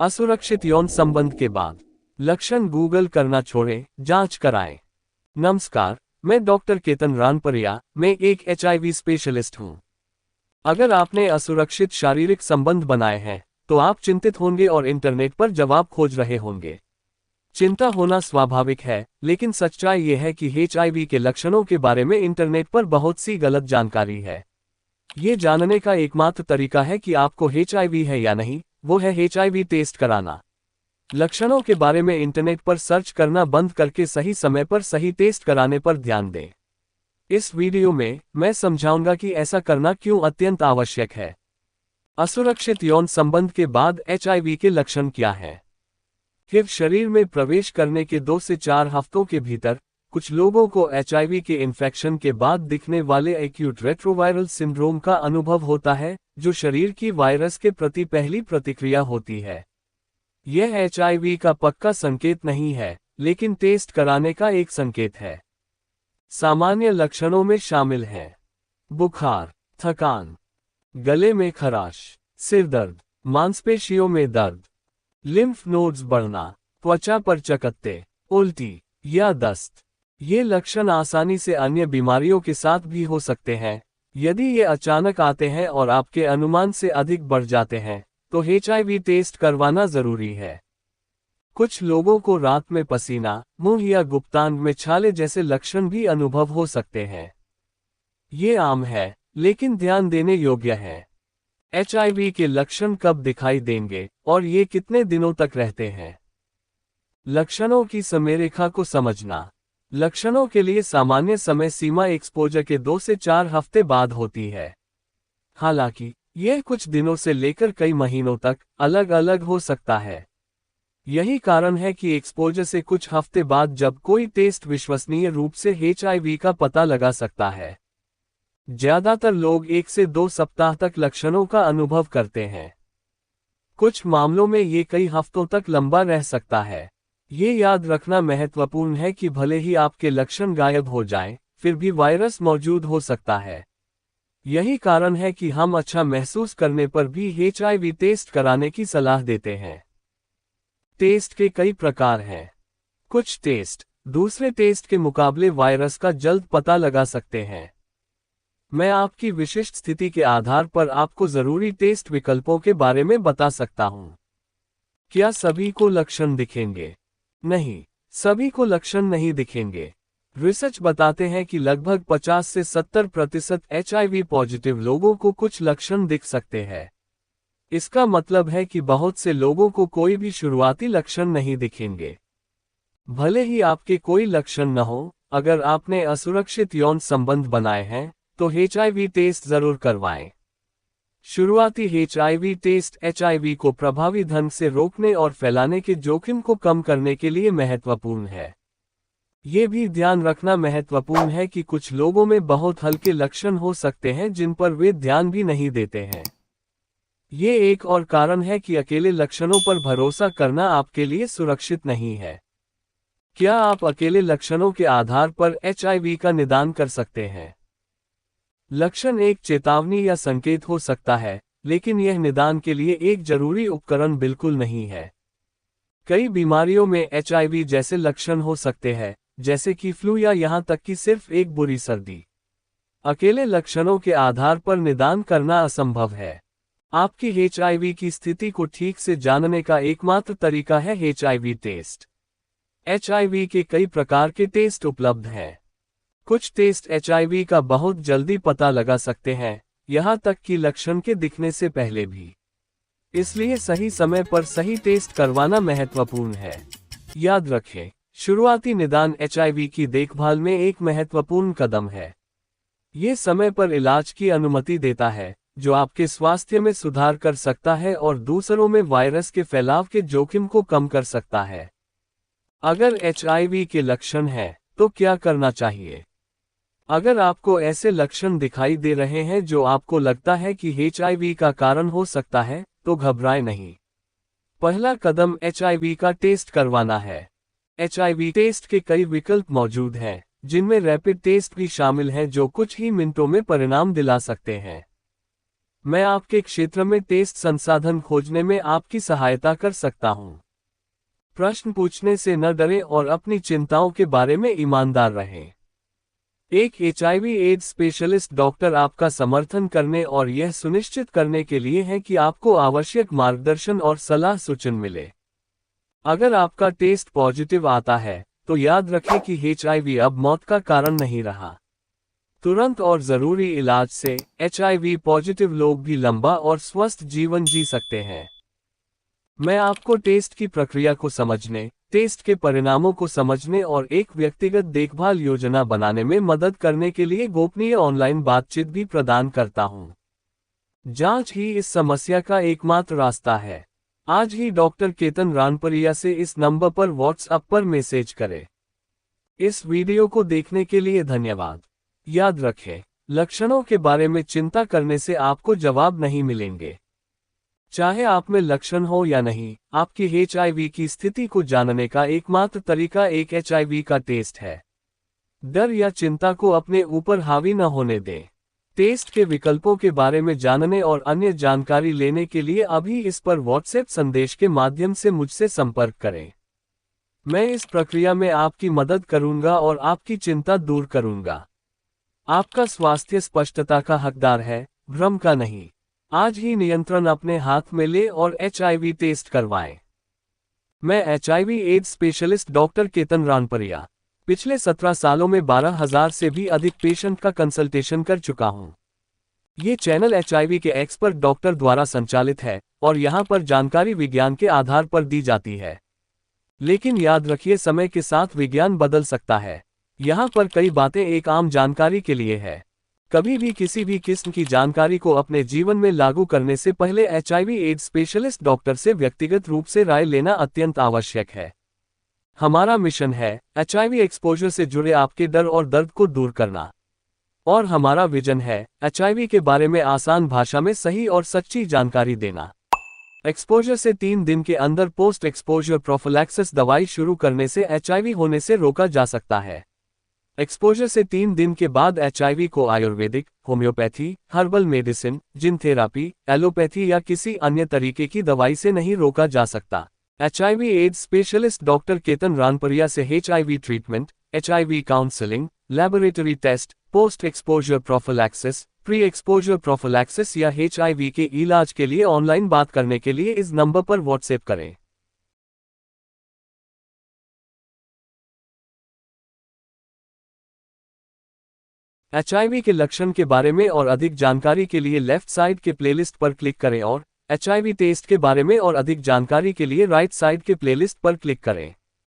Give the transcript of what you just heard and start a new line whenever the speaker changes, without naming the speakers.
असुरक्षित यौन संबंध के बाद लक्षण गूगल करना छोड़ें, जांच कराएं। नमस्कार, मैं डॉक्टर केतन रानपरिया, मैं एक एचआईवी स्पेशलिस्ट हूं। अगर आपने असुरक्षित शारीरिक संबंध बनाए हैं, तो आप चिंतित होंगे और इंटरनेट पर जवाब खोज रहे होंगे। चिंता होना स्वाभाविक है, लेकिन सच्चाई यह है कि एचआईवी के लक्षणों के बारे में इंटरनेट पर बहुत सी गलत जानकारी है। ये जानने का एकमात्र तरीका है कि आपको एचआईवी है या नहीं, वो है एचआईवी टेस्ट कराना। लक्षणों के बारे में इंटरनेट पर सर्च करना बंद करके सही समय पर सही टेस्ट कराने पर ध्यान दें। इस वीडियो में मैं समझाऊंगा कि ऐसा करना क्यों अत्यंत आवश्यक है। असुरक्षित यौन संबंध के बाद एचआईवी के लक्षण क्या हैं? हिव शरीर में प्रवेश करने के 2 से 4 हफ्तों के भीतर कुछ लोगों को एचआईवी के इन्फेक्शन के बाद दिखने वाले एक्यूट रेट्रोवायरल सिंड्रोम का अनुभव होता है, जो शरीर की वायरस के प्रति पहली प्रतिक्रिया होती है। यह एचआईवी का पक्का संकेत नहीं है, लेकिन टेस्ट कराने का एक संकेत है। सामान्य लक्षणों में शामिल हैं बुखार, थकान, गले में खराश, सिर दर्द, मांसपेशियों में दर्द, लिम्फ नोड्स बढ़ना, त्वचा पर चकत्ते, उल्टी या दस्त। ये लक्षण आसानी से अन्य बीमारियों के साथ भी हो सकते हैं। यदि ये अचानक आते हैं और आपके अनुमान से अधिक बढ़ जाते हैं, तो एचआईवी टेस्ट करवाना जरूरी है। कुछ लोगों को रात में पसीना, मुंह या गुप्तांग में छाले जैसे लक्षण भी अनुभव हो सकते हैं। ये आम है, लेकिन ध्यान देने योग्य है। एचआईवी के लक्षण कब दिखाई देंगे और ये कितने दिनों तक रहते हैं? लक्षणों की समयरेखा को समझना। लक्षणों के लिए सामान्य समय सीमा एक्सपोजर के 2 से 4 हफ्ते बाद होती है। हालांकि यह कुछ दिनों से लेकर कई महीनों तक अलग अलग हो सकता है। यही कारण है कि एक्सपोजर से कुछ हफ्ते बाद जब कोई टेस्ट विश्वसनीय रूप से एचआईवी का पता लगा सकता है। ज्यादातर लोग 1 से 2 सप्ताह तक लक्षणों का अनुभव करते हैं। कुछ मामलों में ये कई हफ्तों तक लंबा रह सकता है। ये याद रखना महत्वपूर्ण है कि भले ही आपके लक्षण गायब हो जाएं, फिर भी वायरस मौजूद हो सकता है। यही कारण है कि हम अच्छा महसूस करने पर भी एचआईवी टेस्ट कराने की सलाह देते हैं। टेस्ट के कई प्रकार हैं। कुछ टेस्ट दूसरे टेस्ट के मुकाबले वायरस का जल्द पता लगा सकते हैं। मैं आपकी विशिष्ट स्थिति के आधार पर आपको जरूरी टेस्ट विकल्पों के बारे में बता सकता हूं। क्या सभी को लक्षण दिखेंगे? नहीं, सभी को लक्षण नहीं दिखेंगे। रिसर्च बताते हैं कि लगभग 50 से 70% एचआईवी पॉजिटिव लोगों को कुछ लक्षण दिख सकते हैं। इसका मतलब है कि बहुत से लोगों को कोई भी शुरुआती लक्षण नहीं दिखेंगे। भले ही आपके कोई लक्षण न हो, अगर आपने असुरक्षित यौन संबंध बनाए हैं, तो एचआईवी टेस्ट जरूर करवाएं। शुरुआती एचआईवी टेस्ट एचआईवी को प्रभावी ढंग से रोकने और फैलाने के जोखिम को कम करने के लिए महत्वपूर्ण है। ये भी ध्यान रखना महत्वपूर्ण है कि कुछ लोगों में बहुत हल्के लक्षण हो सकते हैं जिन पर वे ध्यान भी नहीं देते हैं। ये एक और कारण है कि अकेले लक्षणों पर भरोसा करना आपके लिए सुरक्षित नहीं है। क्या आप अकेले लक्षणों के आधार पर एचआईवी का निदान कर सकते हैं? लक्षण एक चेतावनी या संकेत हो सकता है, लेकिन यह निदान के लिए एक जरूरी उपकरण बिल्कुल नहीं है। कई बीमारियों में एचआईवी जैसे लक्षण हो सकते हैं, जैसे कि फ्लू या यहां तक कि सिर्फ एक बुरी सर्दी। अकेले लक्षणों के आधार पर निदान करना असंभव है। आपकी एचआईवी की स्थिति को ठीक से जानने का एकमात्र तरीका है एचआईवी टेस्ट। एचआईवी के कई प्रकार के टेस्ट उपलब्ध हैं। कुछ टेस्ट एचआईवी का बहुत जल्दी पता लगा सकते हैं, यहां तक कि लक्षण के दिखने से पहले भी। इसलिए सही समय पर सही टेस्ट करवाना महत्वपूर्ण है। याद रखें, शुरुआती निदान एचआईवी की देखभाल में एक महत्वपूर्ण कदम है। ये समय पर इलाज की अनुमति देता है, जो आपके स्वास्थ्य में सुधार कर सकता है और दूसरों में वायरस के फैलाव के जोखिम को कम कर सकता है। अगर एचआईवी के लक्षण हैं, तो क्या करना चाहिए? अगर आपको ऐसे लक्षण दिखाई दे रहे हैं जो आपको लगता है कि एचआईवी का कारण हो सकता है, तो घबराएं नहीं। पहला कदम एचआईवी का टेस्ट करवाना है। एचआईवी टेस्ट के कई विकल्प मौजूद हैं, जिनमें रैपिड टेस्ट भी शामिल हैं जो कुछ ही मिनटों में परिणाम दिला सकते हैं। मैं आपके क्षेत्र में टेस्ट संसाधन खोजने में आपकी सहायता कर सकता हूं। प्रश्न पूछने से न डरें और अपनी चिंताओं के बारे में ईमानदार रहें। एक एचआईवी एड्स स्पेशलिस्ट डॉक्टर आपका समर्थन करने और यह सुनिश्चित करने के लिए है कि आपको आवश्यक मार्गदर्शन और सलाह सूचन मिले। अगर आपका टेस्ट पॉजिटिव आता है, तो याद रखें कि एचआईवी अब मौत का कारण नहीं रहा। तुरंत और जरूरी इलाज से एचआईवी पॉजिटिव लोग भी लंबा और स्वस्थ जीवन जी सकते हैं। मैं आपको टेस्ट की प्रक्रिया को समझने, टेस्ट के परिणामों को समझने और एक व्यक्तिगत देखभाल योजना बनाने में मदद करने के लिए गोपनीय ऑनलाइन बातचीत भी प्रदान करता हूं। जांच ही इस समस्या का एकमात्र रास्ता है। आज ही डॉक्टर केतन रानपरिया से इस नंबर पर व्हाट्सएप पर मैसेज करें। इस वीडियो को देखने के लिए धन्यवाद। याद रखें, लक्षणों के बारे में चिंता करने से आपको जवाब नहीं मिलेंगे। चाहे आप में लक्षण हो या नहीं, आपकी एचआईवी की स्थिति को जानने का एकमात्र तरीका एक एचआईवी का टेस्ट है। डर या चिंता को अपने ऊपर हावी न होने दें। टेस्ट के विकल्पों के बारे में जानने और अन्य जानकारी लेने के लिए अभी इस पर व्हाट्सएप संदेश के माध्यम से मुझसे संपर्क करें। मैं इस प्रक्रिया में आपकी मदद करूंगा और आपकी चिंता दूर करूंगा। आपका स्वास्थ्य स्पष्टता का हकदार है, भ्रम का नहीं। आज ही नियंत्रण अपने हाथ में ले और एचआईवी टेस्ट करवाएं। मैं HIV AIDS specialist doctor Ketan Ranpariya पिछले 17 सालों में 12,000 से भी अधिक पेशेंट का कंसल्टेशन कर चुका हूं। ये चैनल एचआईवी के एक्सपर्ट डॉक्टर द्वारा संचालित है और यहां पर जानकारी विज्ञान के आधार पर दी जाती है। लेकिन याद रखिए, समय के साथ विज्ञान बदल सकता है। यहां पर कई बातें एक आम जानकारी के लिए है। कभी भी किसी भी किस्म की जानकारी को अपने जीवन में लागू करने से पहले एचआईवी एड्स स्पेशलिस्ट डॉक्टर से व्यक्तिगत रूप से राय लेना अत्यंत आवश्यक है। हमारा मिशन है एचआईवी एक्सपोजर से जुड़े आपके डर और दर्द को दूर करना। और हमारा विजन है एचआईवी के बारे में आसान भाषा में सही और सच्ची जानकारी देना। एक्सपोजर से 3 दिन के अंदर पोस्ट एक्सपोजर प्रोफिलैक्सिस दवाई शुरू करने से एचआईवी होने से रोका जा सकता है। एक्सपोजर से 3 दिन के बाद एचआईवी को आयुर्वेदिक, होम्योपैथी, हर्बल मेडिसिन, जिन थेरापी, एलोपैथी या किसी अन्य तरीके की दवाई से नहीं रोका जा सकता। HIV AIDS specialist doctor Ketan Ranpariya से HIV treatment, HIV counselling, laboratory test, post exposure prophylaxis, pre exposure prophylaxis या एचआईवी के इलाज के लिए ऑनलाइन बात करने के लिए इस नंबर पर व्हाट्सएप करें। एचआईवी के लक्षण के बारे में और अधिक जानकारी के लिए लेफ्ट साइड के प्लेलिस्ट पर क्लिक करें और एचआईवी टेस्ट के बारे में और अधिक जानकारी के लिए राइट साइड के प्लेलिस्ट पर क्लिक करें।